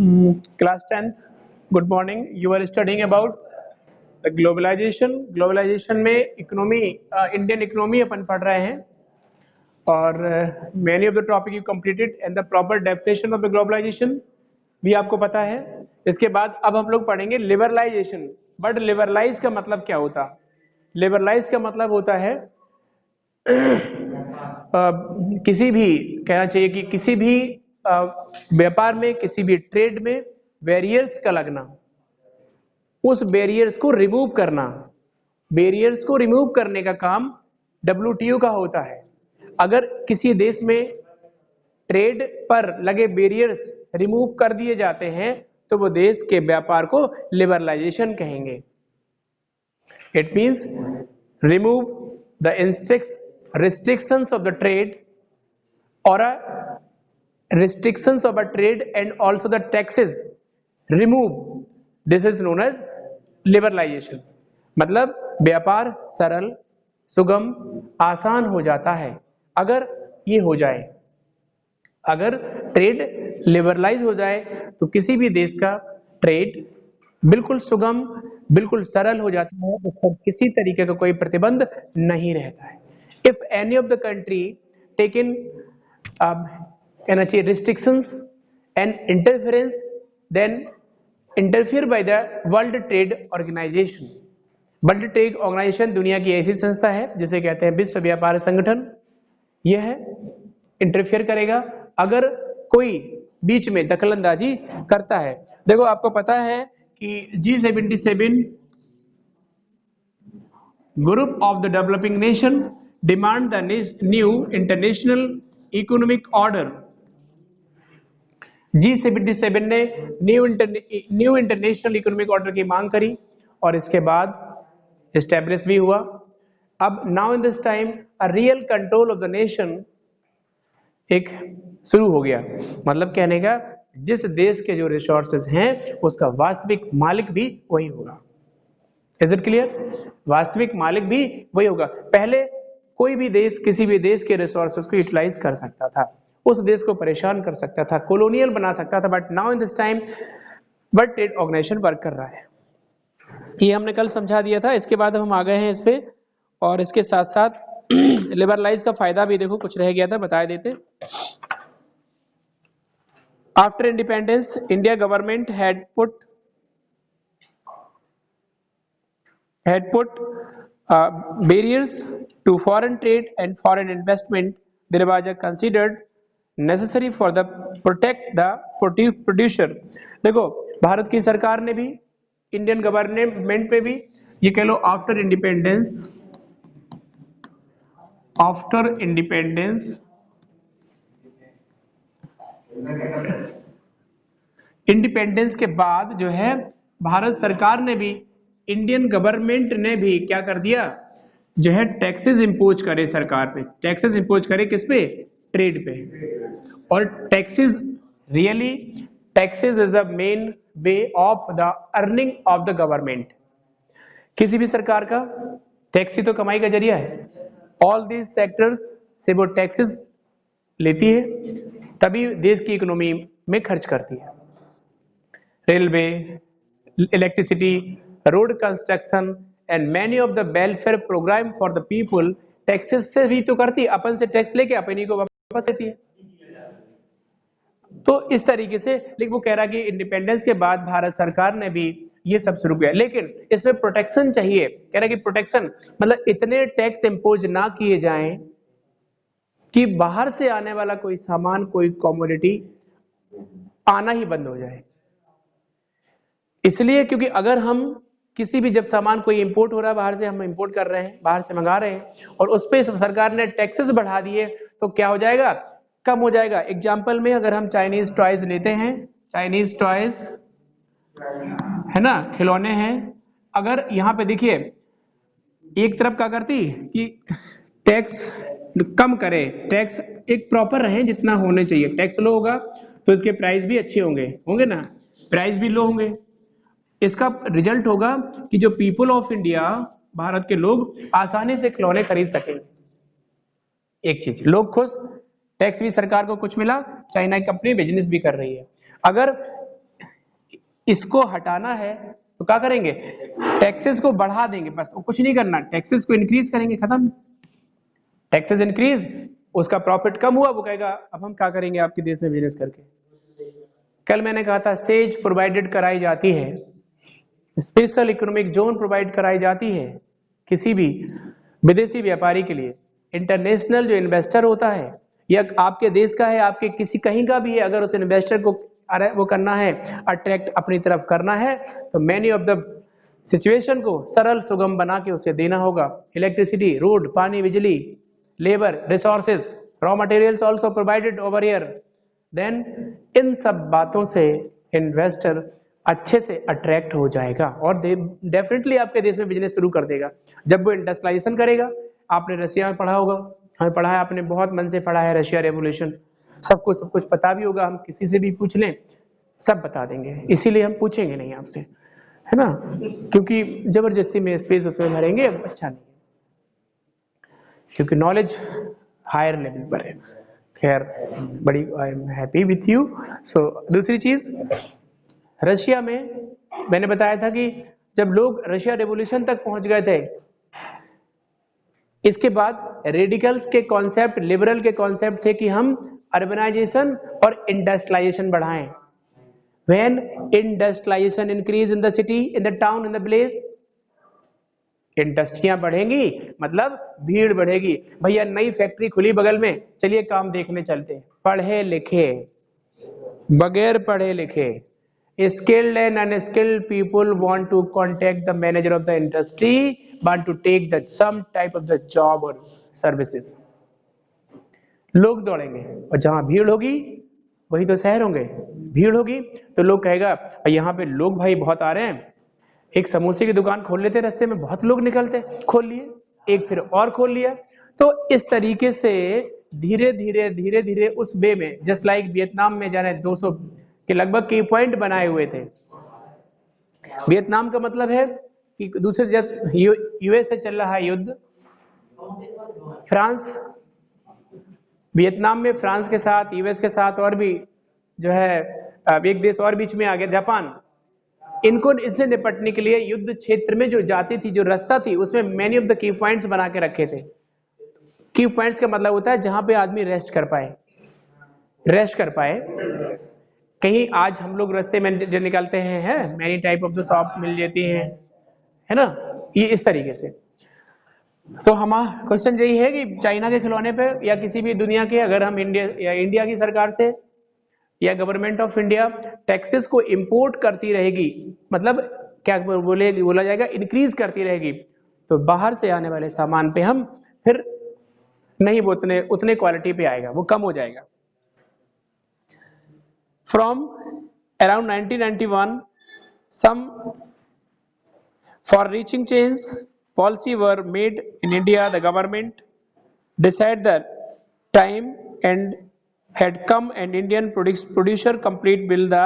Class 10th, good morning. You are studying about the globalization. Globalization में economy, Indian economy अपन पढ़ रहे हैं और many of the topic you completed and the proper definition of the globalization भी आपको पता है. इसके बाद अब हम लोग पढ़ेंगे लिबरलाइजेशन. बट लिबरलाइज का मतलब क्या होता? लिबरलाइज का मतलब होता है किसी भी, कहना चाहिए कि किसी भी व्यापार में, किसी भी ट्रेड में बैरियर्स का लगना, उस बैरियर्स को रिमूव करना. बैरियर्स को रिमूव करने का काम WTO का होता है. अगर किसी देश में ट्रेड पर लगे बैरियर्स रिमूव कर दिए जाते हैं तो वो देश के व्यापार को लिबरलाइजेशन कहेंगे. It means remove the restrictions of the trade or a restrictions of a trade and also the taxes remove. This is known as liberalization. मतलब व्यापार सरल, सुगम, आसान हो जाता है अगर ये हो जाए. अगर ट्रेड लिबरलाइज हो जाए तो किसी भी देश का ट्रेड बिल्कुल सुगम, बिल्कुल सरल हो जाता है. उस पर किसी तरीके का कोई प्रतिबंध नहीं रहता है. If any of the country taken कहना चाहिए restrictions and interference, then interfere by the World Trade Organization. World Trade Organization दुनिया की ऐसी संस्था है जिसे कहते हैं विश्व व्यापार संगठन. यह इंटरफेयर करेगा अगर कोई बीच में दखलंदाजी करता है. देखो आपको पता है कि G77 group of the developing nation demand the new international economic order. G77 ने न्यू इंटरनेशनल इकोनॉमिक ऑर्डर की मांग करी और इसके बाद एस्टेब्लिश भी हुआ. अब now in this time a real control of the nation एक शुरू हो गया. मतलब कहने का जिस देश के जो रिसोर्सेज हैं उसका वास्तविक मालिक भी वही होगा. Is it clear? वास्तविक मालिक भी वही होगा. पहले कोई भी देश किसी भी देश के रिसोर्सेज को यूटिलाइज कर सकता था, उस देश को परेशान कर सकता था, कॉलोनियल बना सकता था. But now in this time world trade organisation work कर रहा है. ये हमने कल समझा दिया था. इसके बाद हम आ गए हैं इस पे और इसके साथ साथ लिबरलाइज का फायदा भी देखो कुछ रह गया था, बता देते. After independence India government had put barriers to foreign trade and foreign investment. There was a considered necessary for the protect the producer. देखो भारत की सरकार ने भी, इंडियन गवर्नमेंट में भी, ये कह लो आफ्टर इंडिपेंडेंस के बाद जो है भारत सरकार ने भी, इंडियन गवर्नमेंट ने भी क्या कर दिया, जो है टैक्सेस इंपोज करे सरकार पे. टैक्सेस इंपोज करे किस पे? ट्रेड पे. और taxes is the main way of the earning of the government. किसी भी सरकार का टैक्स ही तो कमाई का जरिया है. ऑल दीज सेक्टर्स से वो टैक्सेस लेती है तभी देश की इकोनॉमी में खर्च करती है. Railway, electricity, road construction and many of the welfare programme for the people taxes से भी तो करती है. अपन से टैक्स लेके अपन ही को वापस देती है. तो इस तरीके से, लेकिन वो कह रहा कि इंडिपेंडेंस के बाद भारत सरकार ने भी ये सब शुरू किया, लेकिन इसमें प्रोटेक्शन चाहिए. कह रहा कि प्रोटेक्शन मतलब इतने टैक्स इंपोज ना किए जाएं कि बाहर से आने वाला कोई सामान, कोई कमोडिटी आना ही बंद हो जाए. इसलिए क्योंकि अगर हम किसी भी, जब सामान कोई इंपोर्ट हो रहा है बाहर से, हम इंपोर्ट कर रहे हैं, बाहर से मंगा रहे हैं और उस पर सरकार ने टैक्सेस बढ़ा दिए तो क्या हो जाएगा? कम हो जाएगा. एग्जाम्पल में अगर हम चाइनीज टॉयज लेते हैं, चाइनीज टॉयज है ना, खिलौने हैं. अगर यहाँ पे देखिए एक तरफ क्या करती कि टैक्स कम करे, टैक्स एक प्रॉपर रहे जितना होने चाहिए. टैक्स लो होगा तो इसके प्राइस भी अच्छे होंगे ना, प्राइस भी लो होंगे. इसका रिजल्ट होगा कि जो पीपल ऑफ इंडिया, भारत के लोग आसानी से खिलौने खरीद सकेंगे. एक चीज, लोग खुश, टैक्स भी सरकार को कुछ मिला, चाइना की कंपनी बिजनेस भी कर रही है. अगर इसको हटाना है तो क्या करेंगे, टैक्सेस को बढ़ा देंगे, बस कुछ नहीं करना, टैक्सेस को इंक्रीज करेंगे, खत्म। टैक्सेस इंक्रीज, उसका प्रॉफिट कम हुआ, वो कहेगा अब हम क्या करेंगे आपके देश में बिजनेस करके। कल मैंने कहा था सेज प्रोवाइडेड कराई जाती है, स्पेशल इकोनॉमिक जोन प्रोवाइड कराई जाती है किसी भी विदेशी व्यापारी के लिए। इंटरनेशनल जो इन्वेस्टर होता है या आपके देश का है, आपके किसी कहीं का भी है, अगर उस इन्वेस्टर को वो करना है, अट्रैक्ट अपनी तरफ करना है, तो मैनी ऑफ द सिचुएशन को सरल सुगम बना के उसे देना होगा। Electricity, road, pani, bijli, labour, resources, raw materials also provided over here. Then इन सब बातों से इन्वेस्टर अच्छे से अट्रैक्ट हो जाएगा और डेफिनेटली आपके देश में बिजनेस शुरू कर देगा। जब वो इंडस्ट्रियलाइजेशन करेगा, आपने रशिया में पढ़ा होगा, हमें पढ़ा है, आपने बहुत मन से पढ़ा है रशिया रेवोल्यूशन, सब कुछ पता भी होगा, हम किसी से भी पूछ लें सब बता देंगे, इसीलिए हम पूछेंगे नहीं आपसे, है ना, क्योंकि जबरदस्ती में स्पेस उसमें भरेंगे अच्छा नहीं, क्योंकि नॉलेज हायर लेवल पर है। खैर बड़ी I am happy with you. So दूसरी चीज, रशिया में मैंने बताया था कि जब लोग रशिया रेवोल्यूशन तक पहुंच गए थे, इसके बाद रेडिकल्स के कॉन्सेप्ट, लिबरल के कॉन्सेप्ट थे कि हम अर्बनाइजेशन और इंडस्ट्रियलाइजेशन बढ़ाएं। When industrialization increase in the city, in the town, in the village, इंडस्ट्रियां बढ़ेंगी मतलब भीड़ बढ़ेगी। भैया नई फैक्ट्री खुली बगल में, चलिए काम देखने चलते हैं। पढ़े लिखे, बगैर पढ़े लिखे, skilled and unskilled people want to contact the manager of the industry, want to take the some type of the job or services। लोग दौड़ेंगे और जहां भीड़ होगी वही तो शहर होंगे। भीड़ होगी तो लोग कहेगा यहाँ पे लोग भाई बहुत आ रहे हैं, एक समोसे की दुकान खोल लेते रास्ते में, बहुत लोग निकलते, खोल लिए, एक फिर और खोल लिया। तो इस तरीके से धीरे धीरे उस वे में, जस्ट लाइक वियतनाम में जाने 200 के लगभग की पॉइंट बनाए हुए थे। वियतनाम का मतलब है कि दूसरे जब यूएस से चल रहा है युद्ध, फ्रांस, वियतनाम में फ्रांस के साथ, यूएस के साथ और भी जो है एक देश और बीच में आ गया, जापान। इनको इससे निपटने के लिए युद्ध क्षेत्र में जो जाती थी, जो रास्ता थी, उसमें many of the key points बना के रखे थे। की पॉइंट्स का मतलब होता है जहां पे आदमी रेस्ट कर पाए, रेस्ट कर पाए। कहीं आज हम लोग रास्ते में जो निकलते हैं, many type of the shop मिल जाती हैं, है ना, ये इस तरीके से। तो हमारा क्वेश्चन यही है कि चाइना के खिलौने पे या किसी भी दुनिया के, अगर हम इंडिया की सरकार से या गवर्नमेंट ऑफ इंडिया टैक्सेस को इंपोर्ट करती रहेगी, मतलब क्या बोला जाएगा, इंक्रीज करती रहेगी, तो बाहर से आने वाले सामान पे हम फिर नहीं उतने क्वालिटी पे आएगा, वो कम हो जाएगा। From around 1991 some for reaching change policy were made in India. The government decided that time and had come and Indian producer complete build the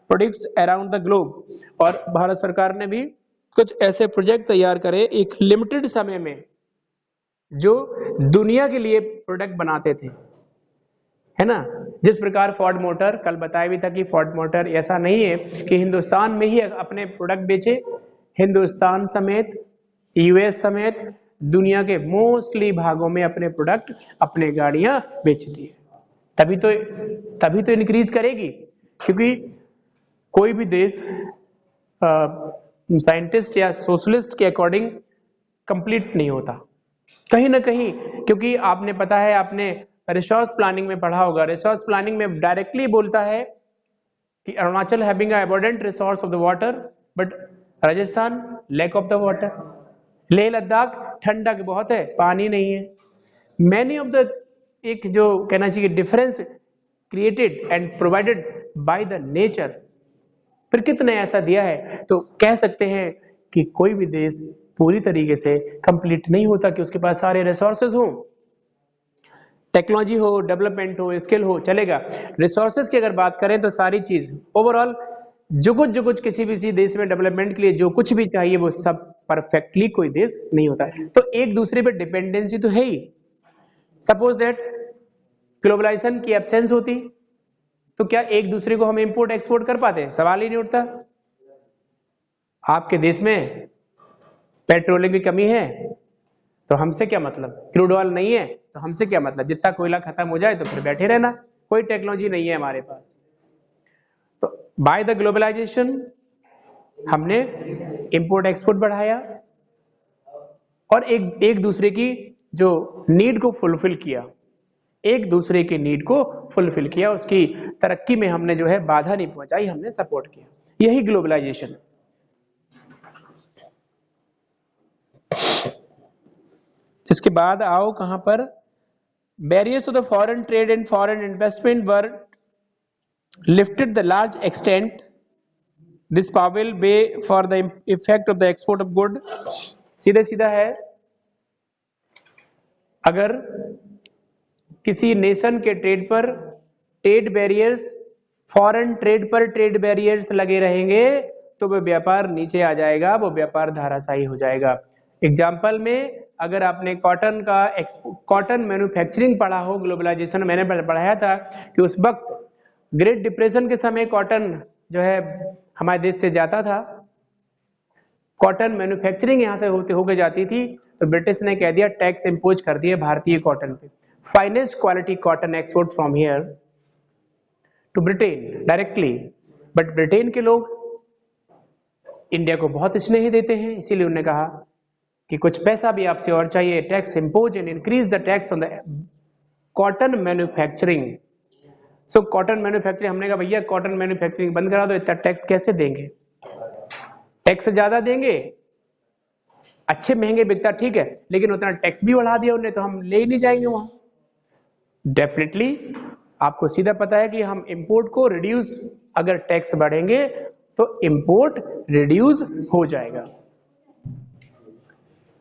products around the globe। और भारत सरकार ने भी कुछ ऐसे प्रोजेक्ट तैयार करे एक लिमिटेड समय में जो दुनिया के लिए प्रोडक्ट बनाते थे, है ना। जिस प्रकार फोर्ड मोटर, कल बताया भी था कि फोर्ड मोटर ऐसा नहीं है कि हिंदुस्तान में ही अपने प्रोडक्ट बेचे, हिंदुस्तान समेत, यूएस समेत दुनिया के मोस्टली भागों में अपने प्रोडक्ट, अपने गाड़ियां बेचती है। तभी तो इंक्रीज करेगी, क्योंकि कोई भी देश साइंटिस्ट या सोशलिस्ट के अकॉर्डिंग कंप्लीट नहीं होता कहीं ना कहीं, क्योंकि आपने पता है, आपने रिसोर्स प्लानिंग में पढ़ा होगा, रिसोर्स प्लानिंग में डायरेक्टली बोलता है कि Arunachal having abundant resource of the water but Rajasthan lack of the water, Leh Ladakh ठंडक बहुत है, पानी नहीं है। मैनी ऑफ द, एक जो कहना चाहिए difference created and provided by the nature, प्रकृति ने ऐसा दिया है, तो कह सकते हैं कि कोई भी देश पूरी तरीके से कंप्लीट नहीं होता कि उसके पास सारे रिसोर्सेज हो, टेक्नोलॉजी हो, डेवलपमेंट हो, स्किल हो, चलेगा। रिसोर्सेज की अगर बात करें तो सारी चीज ओवरऑल जो कुछ किसी भी देश में डेवलपमेंट के लिए जो कुछ भी चाहिए वो सब परफेक्टली कोई देश नहीं होता है, तो एक दूसरे पे डिपेंडेंसी तो है ही। सपोज दैट ग्लोबलाइजेशन की एब्सेंस होती तो क्या एक दूसरे को हम इंपोर्ट एक्सपोर्ट कर पाते? सवाल ही नहीं उठता। आपके देश में पेट्रोलियम की कमी है तो हमसे क्या मतलब, क्रूड ऑयल नहीं है तो हमसे क्या मतलब, जितना कोयला खत्म हो जाए तो फिर बैठे रहना, कोई टेक्नोलॉजी नहीं है हमारे पास। तो बाय द ग्लोबलाइजेशन हमने इंपोर्ट एक्सपोर्ट बढ़ाया और एक दूसरे की जो नीड को फुलफिल किया, एक दूसरे की नीड को फुलफिल किया, उसकी तरक्की में हमने जो है बाधा नहीं पहुंचाई, हमने सपोर्ट किया, यही ग्लोबलाइजेशन। इसके बाद आओ कहां पर, barriers to the foreign trade and foreign investment were lifted the large extent, this paved way for the effect of the export of good. सीधे सीधा है, अगर किसी नेशन के ट्रेड पर ट्रेड बैरियर्स, फॉरेन ट्रेड पर ट्रेड बैरियर्स लगे रहेंगे तो वो व्यापार नीचे आ जाएगा, वो व्यापार धाराशायी हो जाएगा। एग्जाम्पल में अगर आपने कॉटन का कॉटन मैन्युफैक्चरिंग पढ़ा हो, ग्लोबलाइजेशन मैंने पढ़ाया था कि उस वक्त ग्रेट डिप्रेशन के समय कॉटन जो है हमारे देश से जाता था, कॉटन मैन्युफैक्चरिंग यहाँ से होके जाती थी, तो ब्रिटिश ने कह दिया, टैक्स इंपोज कर दिया भारतीय कॉटन पे, finest quality cotton export from here to Britain directly. But Britain के लोग इंडिया को बहुत स्नेह देते हैं, इसीलिए उन्होंने कहा कि कुछ पैसा भी आपसे और चाहिए, tax impose and increase the tax on the cotton manufacturing. So cotton manufacturing, हमने कहा भैया कॉटन मैन्युफैक्चरिंग बंद करा दो, इतना टैक्स कैसे देंगे, टैक्स ज्यादा देंगे, अच्छे महंगे बिकता ठीक है, लेकिन उतना टैक्स भी बढ़ा दिया उन्होंने तो हम ले ही नहीं जाएंगे वहां। डेफिनेटली आपको सीधा पता है कि हम इंपोर्ट को रिड्यूस, अगर टैक्स बढ़ेंगे तो इंपोर्ट रिड्यूस हो जाएगा,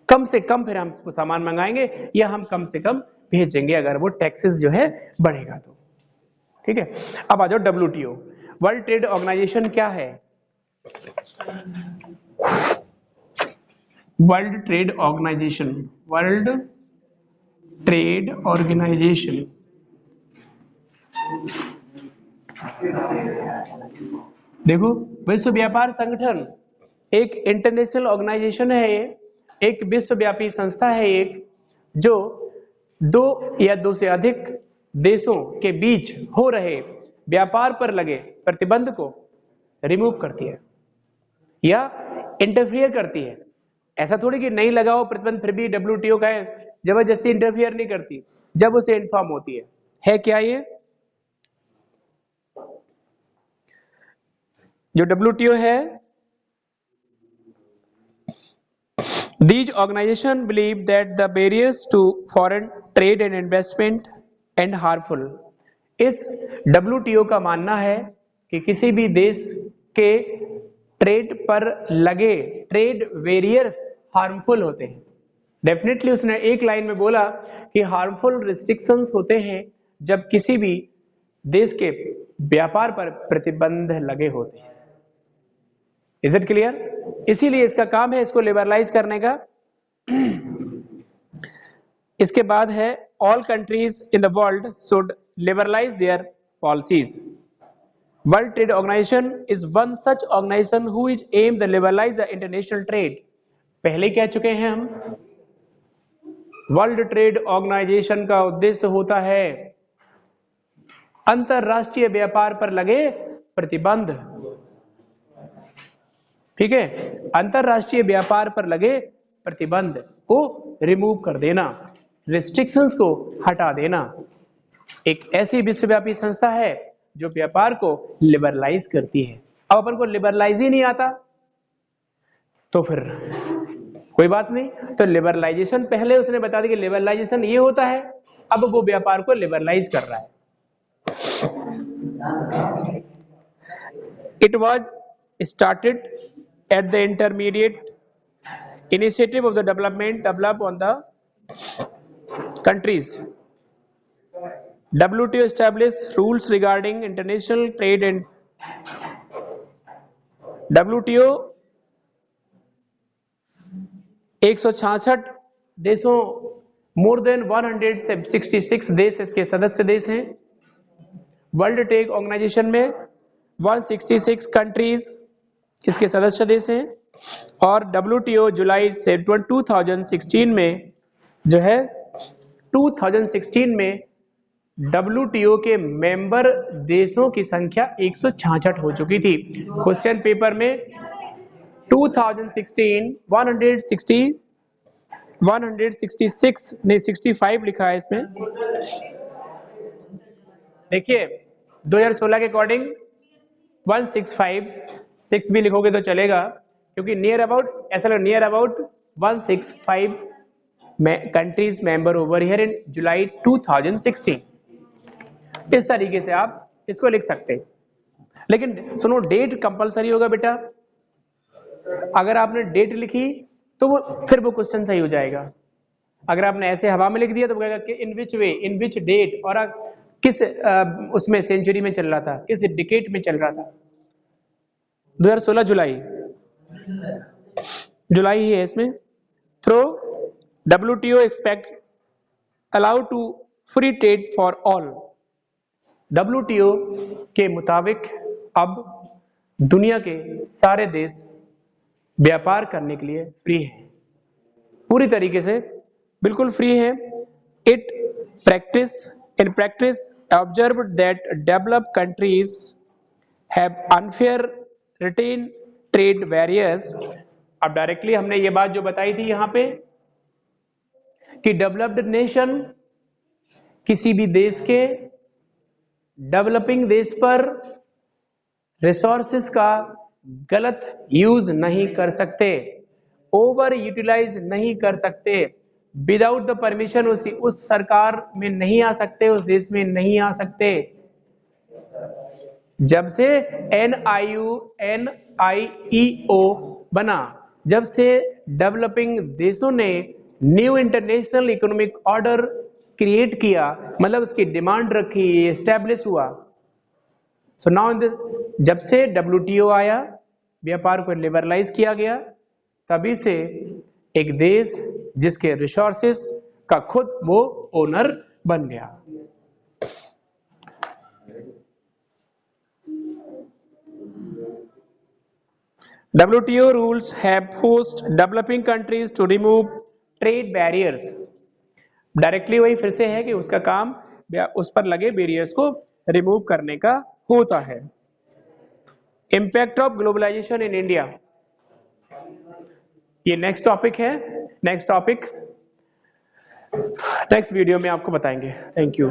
कम से कम फिर हम सामान मंगाएंगे या हम कम से कम भेजेंगे अगर वो टैक्सेस जो है बढ़ेगा तो। ठीक है, अब आ जाओ WTO, वर्ल्ड ट्रेड ऑर्गेनाइजेशन क्या है? World trade organisation, world trade organisation देखो, विश्व व्यापार संगठन एक इंटरनेशनल ऑर्गेनाइजेशन है, ये एक विश्वव्यापी संस्था है, एक जो 2 या 2 से अधिक देशों के बीच हो रहे व्यापार पर लगे प्रतिबंध को रिमूव करती है या इंटरफियर करती है। ऐसा थोड़ी कि नहीं लगाओ प्रतिबंध फिर भी WTO का जबरदस्ती इंटरफियर नहीं करती, जब उसे इन्फॉर्म होती है क्या ये जो WTO है? These organizations believe that the barriers to foreign trade and investment and harmful। इस WTO का मानना है कि किसी भी देश के ट्रेड पर लगे ट्रेड बैरियर्स हार्मफुल होते हैं। डेफिनेटली उसने एक लाइन में बोला कि हार्मफुल रिस्ट्रिक्शंस होते हैं जब किसी भी देश के व्यापार पर प्रतिबंध लगे होते हैं। Is it clear? इसीलिए इसका काम है इसको लिबरलाइज करने का। इसके बाद है all countries in the world should liberalise their policies. World trade organisation is one such organisation who is aim the liberalise the international trade. पहले कह चुके हैं हम, वर्ल्ड ट्रेड ऑर्गेनाइजेशन का उद्देश्य होता है अंतरराष्ट्रीय व्यापार पर लगे प्रतिबंध। ठीक है, अंतरराष्ट्रीय व्यापार पर लगे प्रतिबंध को रिमूव कर देना, रिस्ट्रिक्शंस को हटा देना। एक ऐसी विश्वव्यापी संस्था है जो व्यापार को लिबरलाइज करती है। अब अपन को लिबरलाइज ही नहीं आता तो फिर कोई बात नहीं, तो लिबरलाइजेशन पहले उसने बता दिया कि लिबरलाइजेशन ये होता है, अब वो व्यापार को लिबरलाइज कर रहा है। It was started at the intermediate initiative of the develop on the countries. WTO established rules regarding international trade and WTO 166 देशों, मोर देन 166 देश इसके सदस्य देश हैं। वर्ल्ड ट्रेड ऑर्गेनाइजेशन में 166 कंट्रीज इसके सदस्य देश हैं। और WTO जुलाई से 2016 में जो है 2016 में WTO के मेंबर देशों की संख्या 166 हो चुकी थी। क्वेश्चन पेपर में 2016 166 नहीं 65 लिखा है इसमें। देखिए 2016 के अकॉर्डिंग 165, 6 भी लिखोगे तो चलेगा क्योंकि नियर अबाउट ऐसा near about 165 countries member over here in July 2016। इस तरीके से आप इसको लिख सकते हैं। लेकिन सुनो डेट कंपलसरी होगा बेटा। अगर आपने डेट लिखी तो फिर वो क्वेश्चन सही हो जाएगा। अगर आपने ऐसे हवा में लिख दिया तो कहेगा कि इन विच वे, इन विच डेट, और किस उसमें सेंचुरी में चल रहा था, किस डिकेट में चल रहा था। 2016 जुलाई ही है इसमें। Through WTO expect allow to free trade for all. WTO के मुताबिक अब दुनिया के सारे देश व्यापार करने के लिए फ्री है, पूरी तरीके से बिल्कुल फ्री है। It in practice observed that developed countries have unfair retain trade barriers। अब डायरेक्टली हमने ये बात जो बताई थी यहाँ पे कि डेवलप्ड नेशन किसी भी देश के डेवलपिंग देश पर रिसोर्सेस का गलत यूज नहीं कर सकते, ओवर यूटिलाइज नहीं कर सकते, विदाउट द परमिशन उस सरकार में नहीं आ सकते, उस देश में नहीं आ सकते। जब से NIEO बना, जब से डेवलपिंग देशों ने new international economic order create किया, मतलब उसकी डिमांड रखी, एस्टेब्लिश हुआ। सो नाउ जब से WTO आया, व्यापार को लिबरलाइज किया गया, तभी से एक देश जिसके रिसोर्सेस का खुद वो ओनर बन गया। WTO rules have forced developing countries to remove trade barriers। Directly वही फिर से है कि उसका काम उस पर लगे बैरियर्स को रिमूव करने का होता है। Impact of globalisation in India, ये नेक्स्ट टॉपिक है। नेक्स्ट वीडियो में आपको बताएंगे। Thank you.